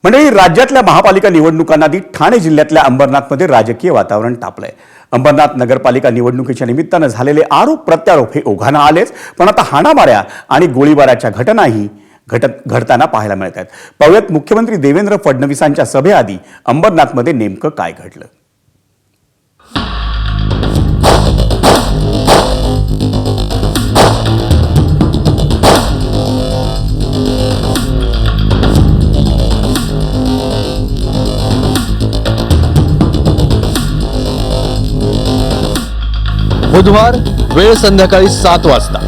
मंडळी, राज्यातल्या महापालिका निवडणुकांना आधी ठाणे जिल्ह्यातल्या अंबरनाथमध्ये राजकीय वातावरण तापलंय। अंबरनाथ नगरपालिका निवडणुकीच्या निमित्तानं झालेले आरोप प्रत्यारोप हे ओघानं आलेच, पण आता हाणामाऱ्या आणि गोळीबाराच्या घटनाही घडताना पाहायला मिळत आहेत। पाहूयात मुख्यमंत्री देवेंद्र फडणवीसांच्या सभेआधी अंबरनाथमध्ये नेमकं काय घडलं। बुधवार, वेळ संध्याकाळी 7 वाजता,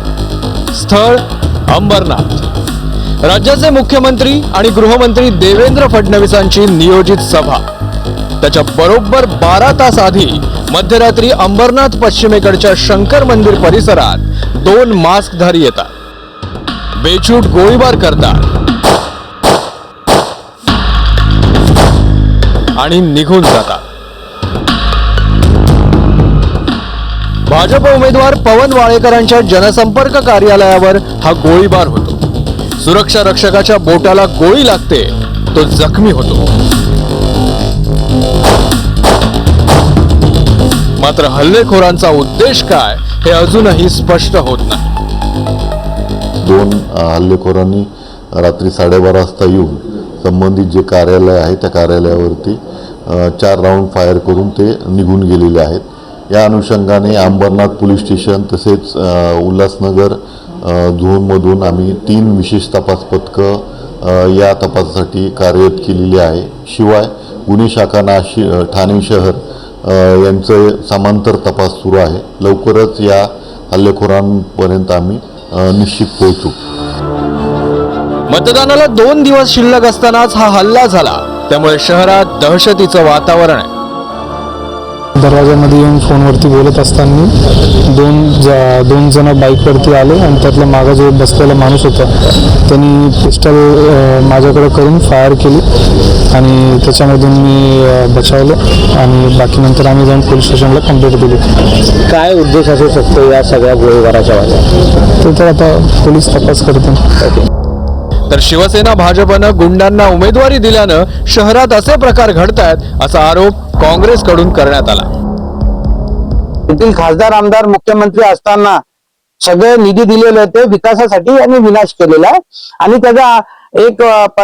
स्थळ अंबरनाथ। राज्याचे मुख्यमंत्री आणि गृहमंत्री देवेंद्र फडणवीसांची नियोजित सभा। त्याच्या बरोबर 12 तास आधी मध्यरात्री अंबरनाथ पश्चिमेकडच्या शंकर मंदिर परिसरात 2 मास्कधारी येतात, बेछूट गोळीबार करतात आणि निघून जातात। भाजप उमेदवार पवन वाळेकरांच्या जनसंपर्क कार्यालयावर हा गोळीबार होतो। सुरक्षा रक्षकाच्या बोटाला गोळी लागते, तो जखमी होतो। मात्र हल्लेखोरांचा उद्देश काय हे अजूनही स्पष्ट होत नाही। 2 हल्लेखोरांनी रात्री 12:30 वाजता येऊन संबंधित जे कार्यालय आहे त्या कार्यालयावरती 4 राऊंड फायर करून ते निघून गेलेले आहेत। या अनुषंगाने अंबरनाथ पोलीस स्टेशन तसेच उल्हासनगर झोनमधून आम्ही 3 विशेष तपास पथकं या तपासासाठी कार्यरत केलेली आहे। शिवाय गुन्हे शाखा ठाणे शहर यांचे समांतर तपास सुरू आहे। लवकरच या हल्लेखोरांपर्यंत आम्ही निश्चित पोहोचू। मतदानाला 2 दिवस शिल्लक असतानाच हा हल्ला झाला, त्यामुळे शहरात दहशतीचं वातावरण आहे। दरवाजामध्ये येऊन फोनवरती बोलत असताना दोन जण बाईकवरती आले आणि त्यातला मागं जो बसलेला माणूस होता त्यांनी पिस्टल माझ्याकडे करून फायर केली आणि त्याच्यामधून मी बचावलं आणि बाकी नंतर आम्ही जाऊन पोलीस स्टेशनला कंप्लेंट दिली। काय उद्देश असू शकतो या सगळ्या गोळीबाराच्या मागे? ते तर आता पोलीस तपास करतील। तर शिवसेना भाजपनं गुंडांना उमेदवारी दिल्यानं शहरात असे प्रकार घडतायत असा आरोप काँग्रेसकडून करण्यात आला। येथील खासदार आमदार मुख्यमंत्री असताना सगळे निधी दिलेले होते विकासासाठी आणि विनाश केलेला आहे आणि त्याचा एक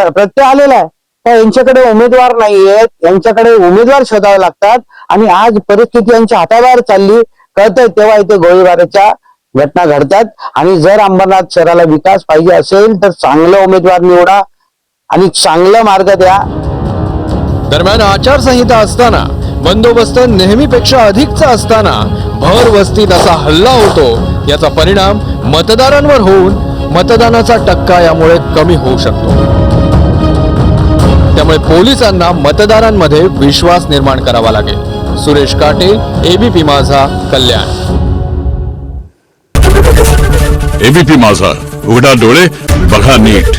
प्रत्यय आलेला आहे का यांच्याकडे उमेदवार नाहीयेत, यांच्याकडे उमेदवार शोधावे लागतात आणि आज परिस्थिती यांच्या हाताबाहेर चालली कळतंय तेव्हा इथे गोळीबाराच्या घटना घडतात। आणि जर अंबरनाथ शहराला विकास पाहिजे असेल तर चांगला उमेदवार निवडा आणि चांगला मार्ग द्या। दरम्यान आचारसंहिता असताना, बंदोबस्त नेहमीपेक्षा अधिकचा असताना भर वस्तीत असा हल्ला होतो, याचा परिणाम मतदारांवर होऊन मतदानाचा टक्का यामुळे कमी होऊ शकतो। त्यामुळे पोलिसांना मतदारांमध्ये विश्वास निर्माण करावा लागेल। सुरेश काटे, एबीपी माझा, कल्याण। एबीपी माझा, उघडा डोळे बघा नीट।